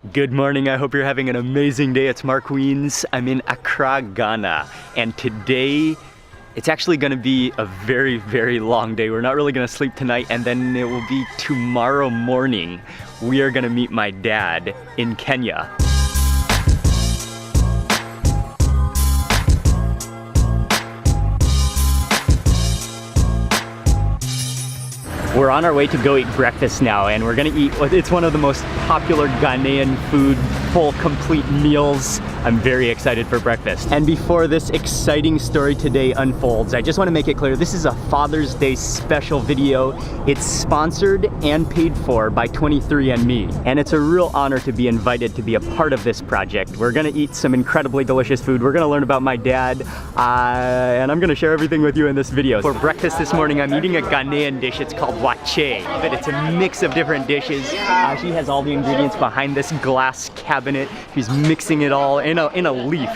Good morning, I hope you're having an amazing day. It's Mark Wiens. I'm in Accra, Ghana, and today it's actually gonna be a very, very long day. We're not really gonna sleep tonight, and then it will be tomorrow morning. We are gonna meet my dad in Kenya. We're on our way to go eat breakfast now, and we're gonna eat, it's one of the most popular Ghanaian food, full complete meals. I'm very excited for breakfast. And before this exciting story today unfolds, I just wanna make it clear, this is a Father's Day special video. It's sponsored and paid for by 23andMe. And it's a real honor to be invited to be a part of this project. We're gonna eat some incredibly delicious food. We're gonna learn about my dad, and I'm gonna share everything with you in this video. For breakfast this morning, I'm eating a Ghanaian dish. It's called wache, but it's a mix of different dishes. She has all the ingredients behind this glass cabinet. She's mixing it all in a leaf.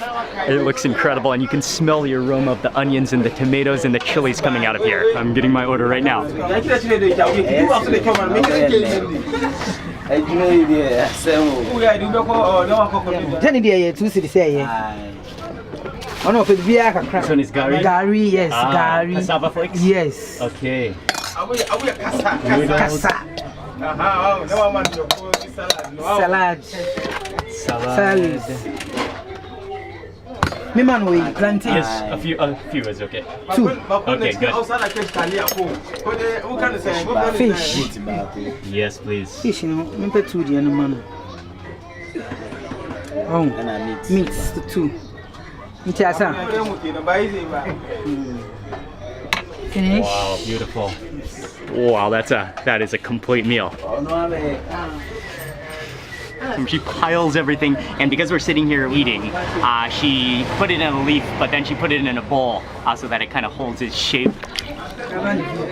It looks incredible, and you can smell the aroma of the onions and the tomatoes and the chilies coming out of here. I'm getting my order right now. This one is gari? Gari, yes, gari. Cassava flakes? Yes. Okay. Salad. Me man we plantain. Yes, a few is okay. Two. Okay, good. Fish. Yes, please. Fish, you know, me put two the man. Oh, meat the two. Finish. Wow, beautiful. Wow, that is a complete meal. She piles everything, and because we're sitting here eating, she put it in a leaf, but then she put it in a bowl so that it kind of holds its shape.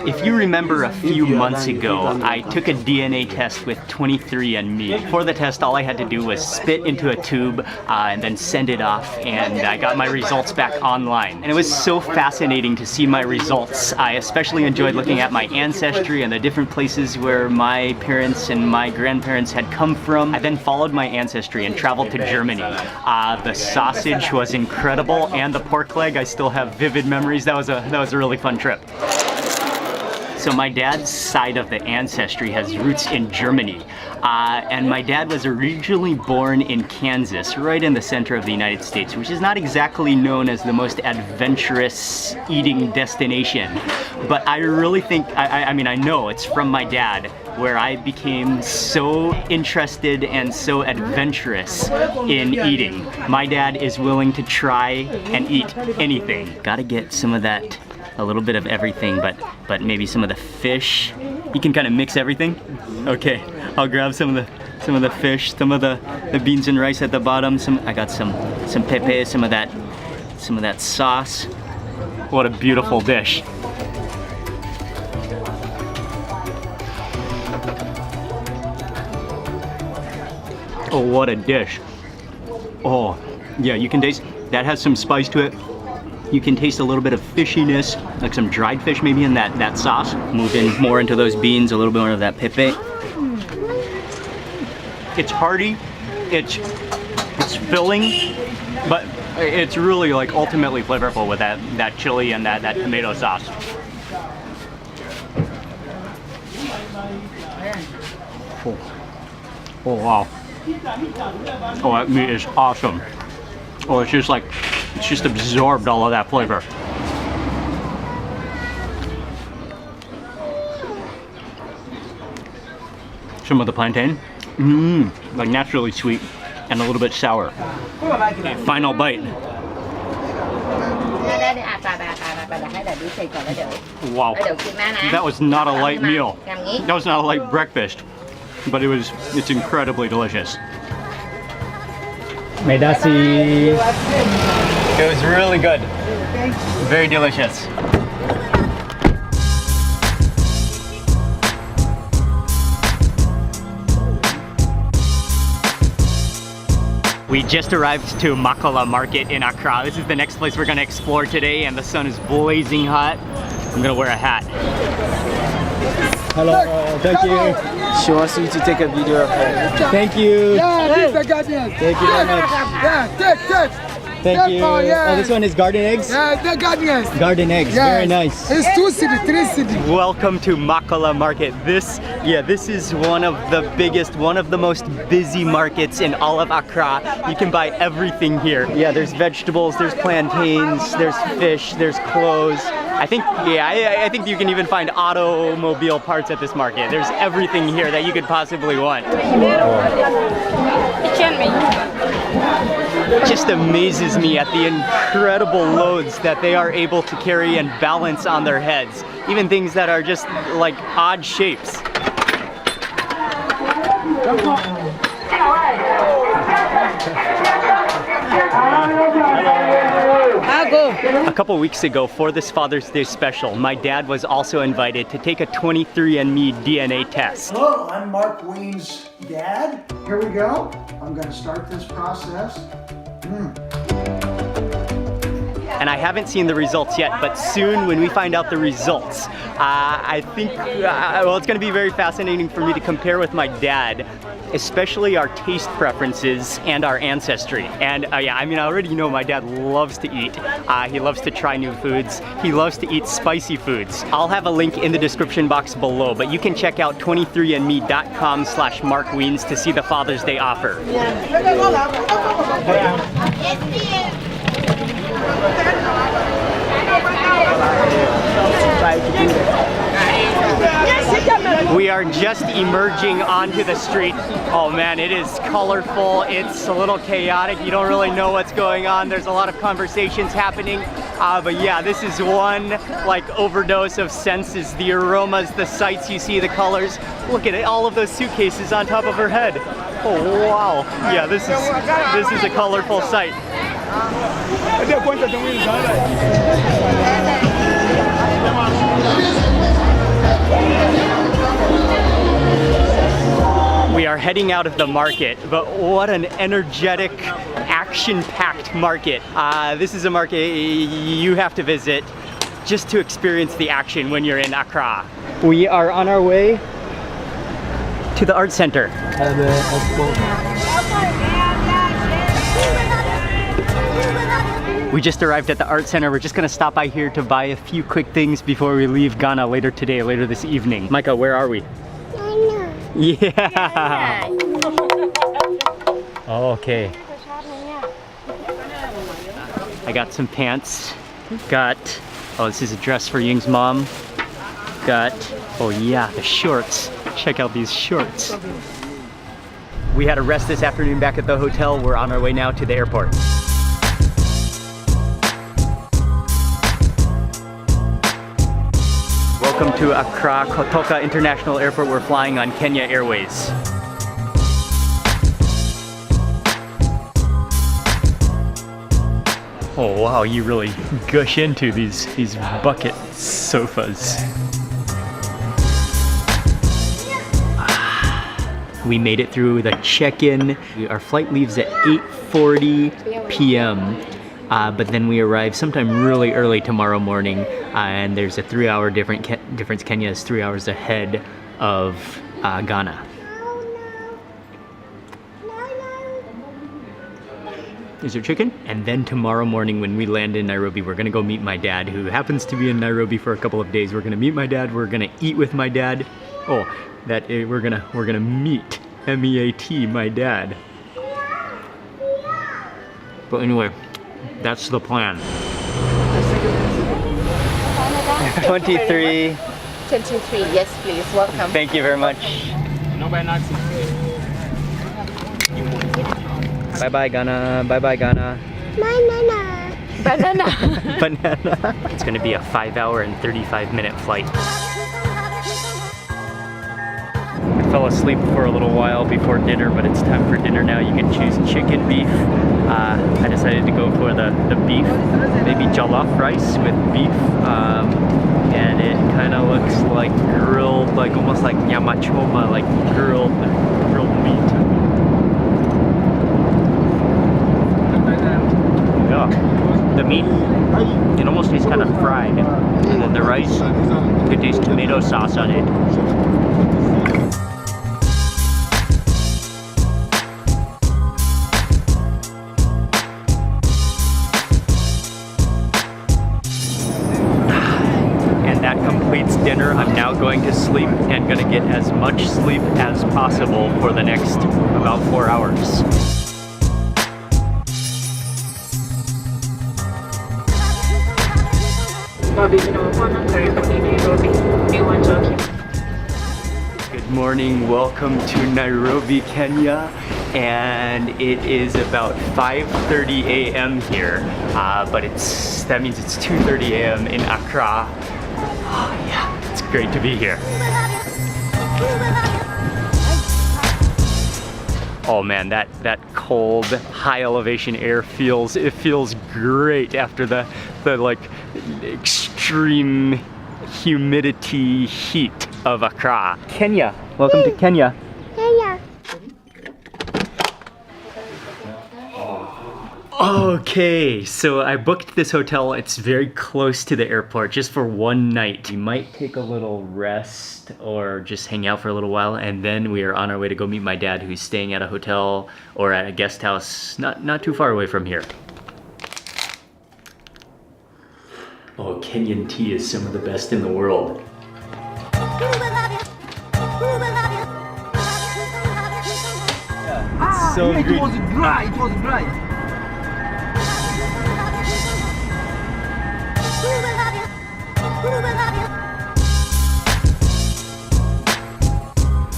If you remember a few months ago, I took a DNA test with 23andMe. For the test, all I had to do was spit into a tube and then send it off, and I got my results back online. And it was so fascinating to see my results. I especially enjoyed looking at my ancestry and the different places where my parents and my grandparents had come from. I then followed my ancestry and traveled to Germany. The sausage was incredible, and the pork leg, I still have vivid memories. That was a really fun trip. So my dad's side of the ancestry has roots in Germany. And my dad was originally born in Kansas, right in the center of the United States, which is not exactly known as the most adventurous eating destination. But I really think, I mean, I know it's from my dad where I became so interested and so adventurous in eating. My dad is willing to try and eat anything. Gotta get some of that, a little bit of everything, but maybe some of the fish. You can kind of mix everything. Okay, I'll grab some of the fish, some of the beans and rice at the bottom. I got some pepe, some of that sauce. What a beautiful dish. Oh, what a dish. Oh, yeah, you can taste, that has some spice to it. You can taste a little bit of fishiness, like some dried fish maybe in that sauce. Move in more into those beans, a little bit more of that pepe. It's hearty, it's filling, but it's really like ultimately flavorful with that chili and that tomato sauce. Oh wow. Oh, that meat is awesome. Oh, it's just absorbed all of that flavor. Some of the plantain, like naturally sweet and a little bit sour. Okay, final bite. Wow, that was not a light meal. That was not a light breakfast, but it's incredibly delicious. Medasi. It was really good. Very delicious. We just arrived to Makala Market in Accra. This is the next place we're gonna explore today, and the sun is blazing hot. I'm gonna wear a hat. Hello, thank you. She wants you to take a video of her. Thank you. Yeah, this is the Guardian. Thank you very much. Yeah, take. Thank you. Oh, yeah. Oh, this one is garden eggs? Yeah, the Guardian. Garden eggs, Yes. very nice. It's 2 city, 3 city. Welcome to Makola Market. This is one of the biggest, one of the most busy markets in all of Accra. You can buy everything here. Yeah, there's vegetables, there's plantains, there's fish, there's clothes. I think you can even find automobile parts at this market. There's everything here that you could possibly want. It just amazes me at the incredible loads that they are able to carry and balance on their heads. Even things that are just like odd shapes. A couple weeks ago for this Father's Day special, my dad was also invited to take a 23andMe DNA test. Hello, I'm Mark Wien's dad. Here we go. I'm going to start this process. And I haven't seen the results yet, but soon when we find out the results, I think, well, it's going to be very fascinating for me to compare with my dad, especially our taste preferences and our ancestry. And yeah, I mean, I already know my dad loves to eat. He loves to try new foods. He loves to eat spicy foods. I'll have a link in the description box below, but you can check out 23andme.com/MarkWiens to see the Father's Day offer. We are just emerging onto the street. Oh man, it is colorful. It's a little chaotic. You don't really know what's going on. There's a lot of conversations happening. But yeah, this is one like overdose of senses. The aromas, the sights you see, the colors. Look at it, all of those suitcases on top of her head. Oh wow. Yeah, this is a colorful sight. We are heading out of the market, but what an energetic, action-packed market. This is a market you have to visit just to experience the action when you're in Accra. We are on our way to the art center. We just arrived at the art center. We're just gonna stop by here to buy a few quick things before we leave Ghana later this evening. Micah, where are we? Yeah. Oh, okay. I got some pants. Got, oh, this is a dress for Ying's mom. Got, oh yeah, the shorts. Check out these shorts. We had a rest this afternoon back at the hotel. We're on our way now to the airport. Welcome to Accra Kotoka International Airport. We're flying on Kenya Airways. Oh wow, you really gush into these bucket sofas. We made it through the check-in. Our flight leaves at 8:40 p.m. But then we arrive sometime really early tomorrow morning, and there's a 3-hour difference. Kenya is 3 hours ahead of Ghana. Is there chicken? And then tomorrow morning when we land in Nairobi, we're gonna go meet my dad, who happens to be in Nairobi for a couple of days. We're gonna meet my dad, we're gonna eat with my dad. Oh, we're gonna meet, M-E-A-T, my dad. But anyway, that's the plan. 23. 23, yes please, welcome. Thank you very much. Bye bye Ghana, bye bye Ghana. Banana. Banana. It's gonna be a 5-hour and 35-minute flight. I fell asleep for a little while before dinner, but it's time for dinner now. You can choose chicken, beef. I decided to go for the beef, maybe jollof rice with beef. And it kind of looks like grilled, like almost like nyama choma, like grilled meat. Yeah. The the meat, it almost tastes kind of fried. And then the rice, you could taste tomato sauce on it. That completes dinner. I'm now going to sleep and gonna get as much sleep as possible for the next about 4 hours. Good morning, welcome to Nairobi, Kenya. And it is about 5:30 a.m. here, but that means it's 2:30 a.m. in Accra. Oh yeah, it's great to be here. Oh man, that cold, high elevation air feels great after the like extreme humidity heat of Accra. Kenya, welcome to Kenya. Kenya. Okay, so I booked this hotel. It's very close to the airport, just for one night. We might take a little rest or just hang out for a little while, and then we are on our way to go meet my dad, who's staying at a hotel or at a guest house not too far away from here. Oh, Kenyan tea is some of the best in the world. So it green. was dry. It was dry.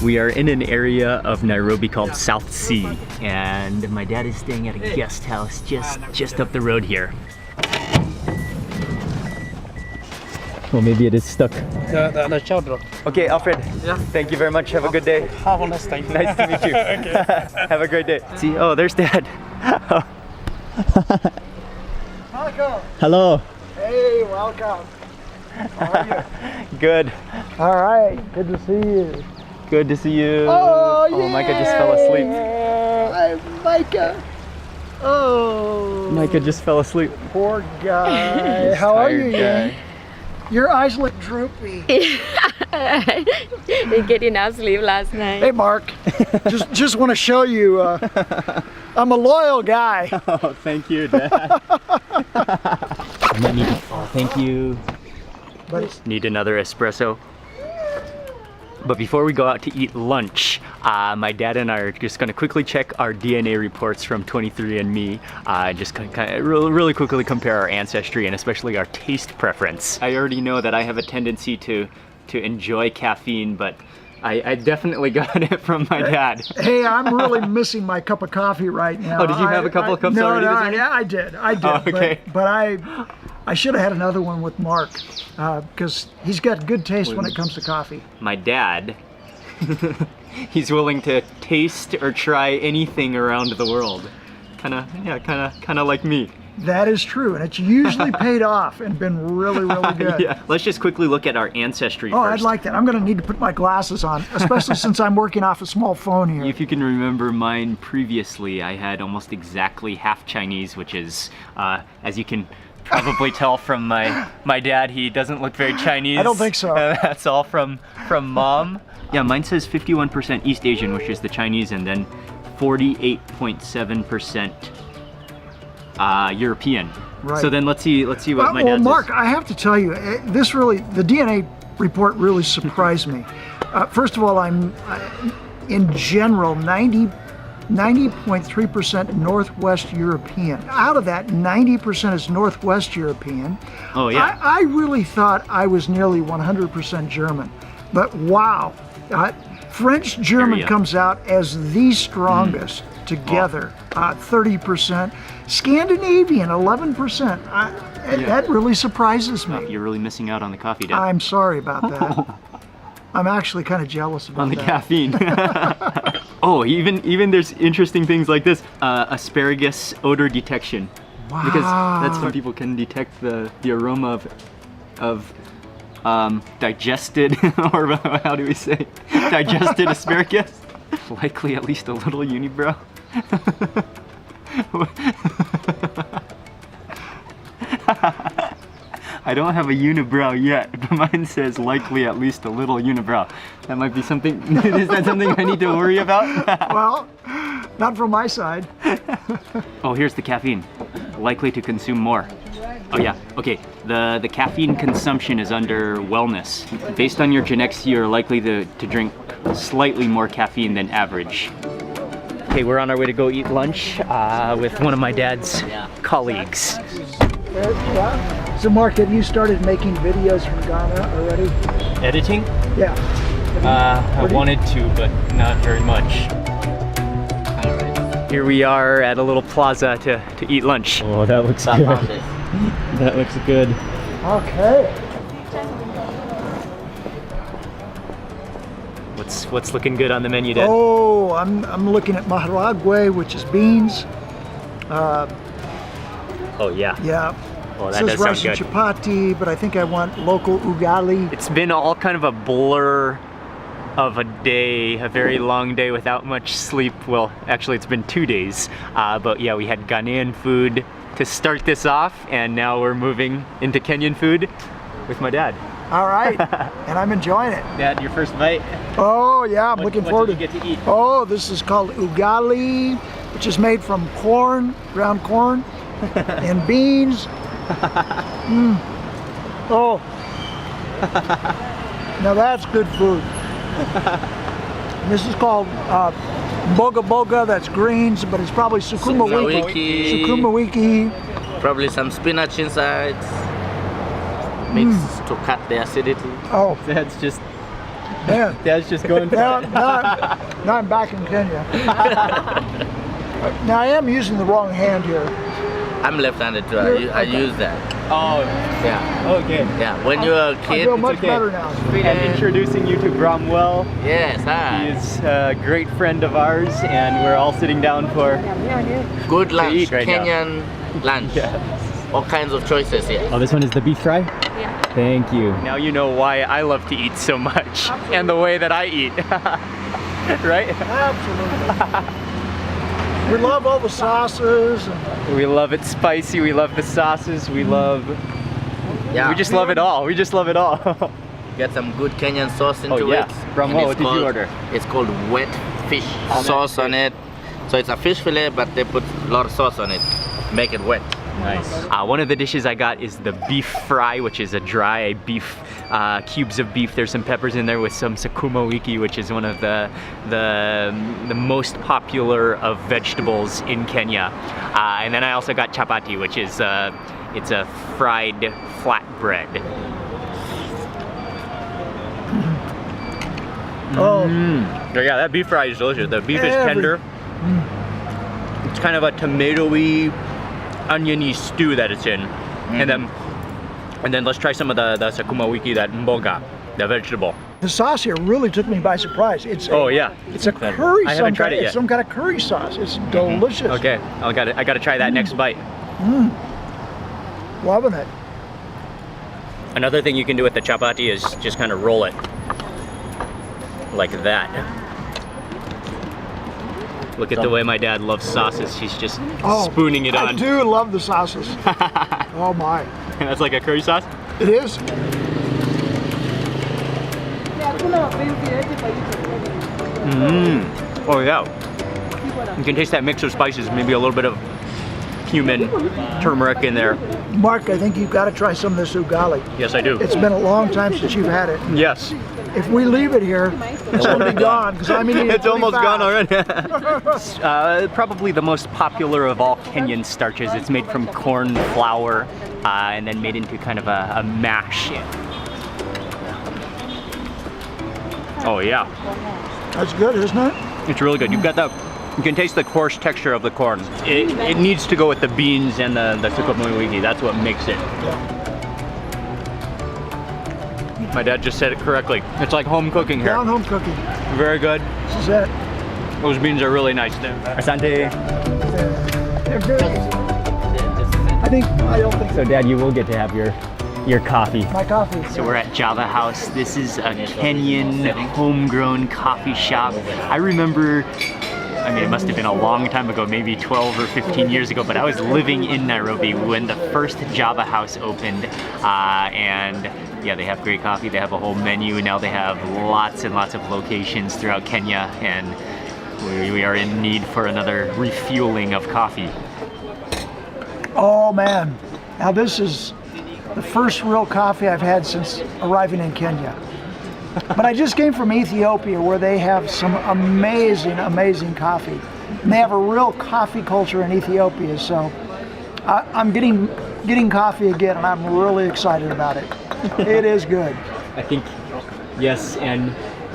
We are in an area of Nairobi called South Sea, and my dad is staying at a guest house just up the road here. Well, maybe it is stuck. Okay, Alfred. Yeah. Thank you very much. Have a good day. Have a nice time. Nice to meet you. Have a great day. See, oh, there's Dad. Welcome. Hello. Hey, welcome. How are you? Good. All right. Good to see you. Good to see you. Oh, Micah just fell asleep. Hi, Micah. Oh. Micah just fell asleep. Poor guy. How are you? Tired guy. Your eyes look droopy. Didn't get enough sleep last night. Hey, Mark. just want to show you. I'm a loyal guy. Oh, thank you, Dad. Oh, thank you. Need another espresso. But before we go out to eat lunch, my dad and I are just going to quickly check our DNA reports from 23andMe. Just kind of really quickly compare our ancestry and especially our taste preference. I already know that I have a tendency to enjoy caffeine, but I definitely got it from my dad. Hey, I'm really missing my cup of coffee right now. Oh, did you have a couple of cups already this morning? Yeah, I did. Oh, okay. But I should have had another one with Mark because he's got good taste when it comes to coffee. My dad, he's willing to taste or try anything around the world. Kind of like me. That is true, and it's usually paid off and been really good. Yeah. Let's just quickly look at our ancestry Oh, first. I'd like that. I'm going to need to put my glasses on, especially since I'm working off a small phone here. If you can remember mine previously, I had almost exactly half Chinese, which is, as you can probably tell from my dad, he doesn't look very Chinese. I don't think so. That's all from Mom. Yeah, mine says 51% East Asian, which is the Chinese, and then 48.7% European. Right. So then let's see what my dad Well, Mark, says. I have to tell you, the DNA report really surprised me. First of all, I'm in general 90.3% Northwest European. Out of that, 90% is Northwest European. Oh yeah. I really thought I was nearly 100% German, but wow, French-German Area. comes out as the strongest together. 30%, Scandinavian 11%. That really surprises me. You're really missing out on the coffee, Dad. I'm sorry about that. I'm actually kind of jealous about On the that. caffeine. Oh, even there's interesting things like this. Asparagus odor detection. Wow. Because that's when people can detect the aroma of digested, or how do we say, digested asparagus. Likely at least a little unibrow. I don't have a unibrow yet, but mine says likely at least a little unibrow. That might be something, is that something I need to worry about? Well, not from my side. Oh, here's the caffeine. Likely to consume more. Oh yeah, okay. The caffeine consumption is under wellness. Based on your genetics, you're likely to drink slightly more caffeine than average. Okay, we're on our way to go eat lunch with one of my dad's colleagues. Yeah. So Mark, have you started making videos from Ghana already? Editing? Yeah. I wanted to, but not very much. Here we are at a little plaza to eat lunch. Oh, that looks good. That looks good. Okay. What's looking good on the menu, Dad? Oh, I'm looking at maharagwe, which is beans. Oh yeah. Yeah. Oh, It that says does rice sound and good. chapati, but I think I want local ugali. It's been all kind of a blur of a day, a very long day without much sleep. Well, actually it's been 2 days. But yeah, we had Ghanaian food to start this off, and now we're moving into Kenyan food with my dad. All right, and I'm enjoying it. Dad, your first bite? Oh yeah, I'm looking forward What to did you get to eat? Oh, this is called ugali, which is made from corn, ground corn, and beans. Oh, now that's good food. This is called boga boga. That's greens, but it's probably sukuma wiki. Sukuma wiki. Probably some spinach inside, mixed to cut the acidity. Oh, Dad's just going for now, it. now I'm back in Kenya. Now I am using the wrong hand here. I'm left-handed too. I use that. Oh, Yeah, okay. yeah. When you're a I kid, feel much okay. better now. And introducing you to Bromwell. yes, hi. He's a great friend of ours, and we're all sitting down for Good lunch, eat right now. Kenyan lunch. All kinds of choices here. Oh, this one is the beef fry? Yeah. Thank you. Now you know why I love to eat so much and the way that I eat. Right? Absolutely. We love all the sauces. And We love it spicy, we love the sauces, we Yeah, just love it all. We just love it all. get some good Kenyan sauce into Oh, yeah. it. Brahmo, And what it's did you called- order? It's called wet fish sauce on it. So it's a fish fillet, but they put a lot of sauce on it, make it wet. Nice. One of the dishes I got is the beef fry, which is a dry beef, cubes of beef. There's some peppers in there with some sukuma wiki, which is one of the most popular of vegetables in Kenya. And then I also got chapati, which is it's a fried flatbread. oh, So yeah, that beef fry is delicious. The beef is Every- tender. It's kind of a tomatoey, oniony stew that it's in. And then let's try some of the sukuma wiki, that mboga, the vegetable. the sauce here really took me by surprise. It's Oh yeah. It's a curry. I haven't tried it It's yet. some kind of curry sauce. It's delicious. Okay, I gotta try that next bite. Loving it. Another thing you can do with the chapati is just kind of roll it like that. Look at the way my dad loves sauces. He's just spooning it I on. do love the sauces. Oh my. That's like a curry sauce? It is. Oh yeah. You can taste that mix of spices, maybe a little bit of cumin, turmeric in there. Mark, I think you've got to try some of this ugali. Yes, I do. It's been a long time since you've had it. Yes. If we leave it here, it's going to be gone because I'm eating it It's almost pretty gone fast. already. Probably the most popular of all Kenyan starches. It's made from corn flour and then made into kind of a mash. Oh yeah, That's good, isn't it? it's really good. You've got that. You can taste the coarse texture of the corn. It needs to go with the beans and the sukuma wiki. That's what makes it. My dad just said it correctly. It's like home cooking here. Down home cooking. Very good. This is it. Those beans are really nice. Asante. They're good. I don't think So Dad, you will get to have your coffee. my coffee. So we're at Java House. This is a Kenyan homegrown coffee shop. I remember I mean, it must have been a long time ago, maybe 12 or 15 years ago, but I was living in Nairobi when the first Java House opened, and yeah, they have great coffee, they have a whole menu, now they have lots and lots of locations throughout Kenya, and we are in need for another refueling of coffee. Oh man, now this is the first real coffee I've had since arriving in Kenya. But I just came from Ethiopia, where they have some amazing, amazing coffee. And they have a real coffee culture in Ethiopia, so I'm getting coffee again, and I'm really excited about it. It is good. I think, yes, and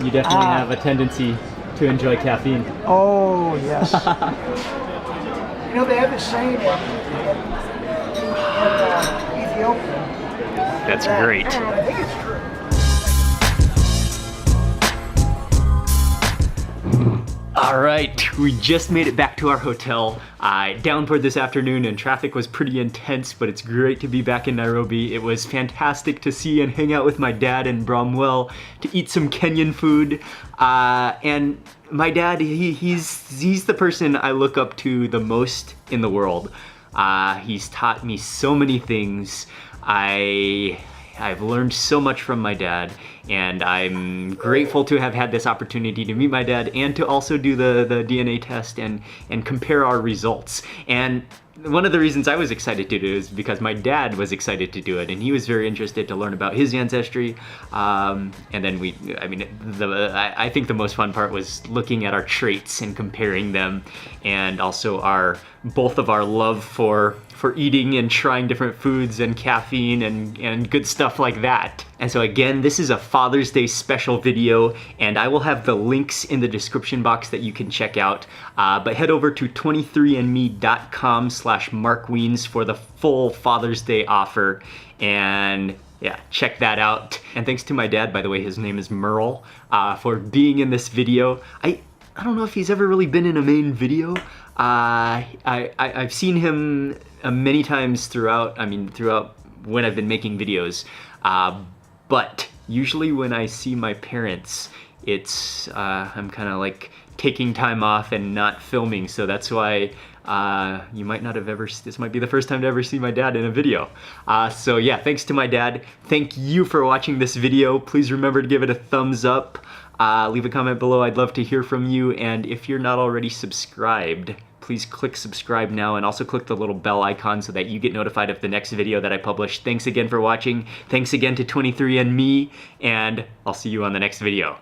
you definitely have a tendency to enjoy caffeine. Oh, yes. You know, they have this saying in Ethiopia. That's great. I think it's true. All right, we just made it back to our hotel. Downpoured this afternoon and traffic was pretty intense, but it's great to be back in Nairobi. It was fantastic to see and hang out with my dad in Bromwell, to eat some Kenyan food. And my dad, he's the person I look up to the most in the world. He's taught me so many things. I've learned so much from my dad, and I'm grateful to have had this opportunity to meet my dad and to also do the DNA test and compare our results. And one of the reasons I was excited to do it is because my dad was excited to do it, and he was very interested to learn about his ancestry. And then I think the most fun part was looking at our traits and comparing them, and also both of our love for eating and trying different foods and caffeine and good stuff like that. And so again, this is a Father's Day special video, and I will have the links in the description box that you can check out. But head over to 23andme.com/markwiens for the full Father's Day offer, and yeah, check that out. And thanks to my dad, by the way, his name is Merle, for being in this video. I don't know if he's ever really been in a main video. I've seen him many times throughout when I've been making videos, but usually when I see my parents, it's I'm kind of like taking time off and not filming, so that's why you might not have this might be the first time to ever see my dad in a video. So yeah, thanks to my dad. Thank you for watching this video. Please remember to give it a thumbs up. Leave a comment below, I'd love to hear from you, and if you're not already subscribed, please click subscribe now, and also click the little bell icon so that you get notified of the next video that I publish. Thanks again for watching, thanks again to 23andMe, and I'll see you on the next video.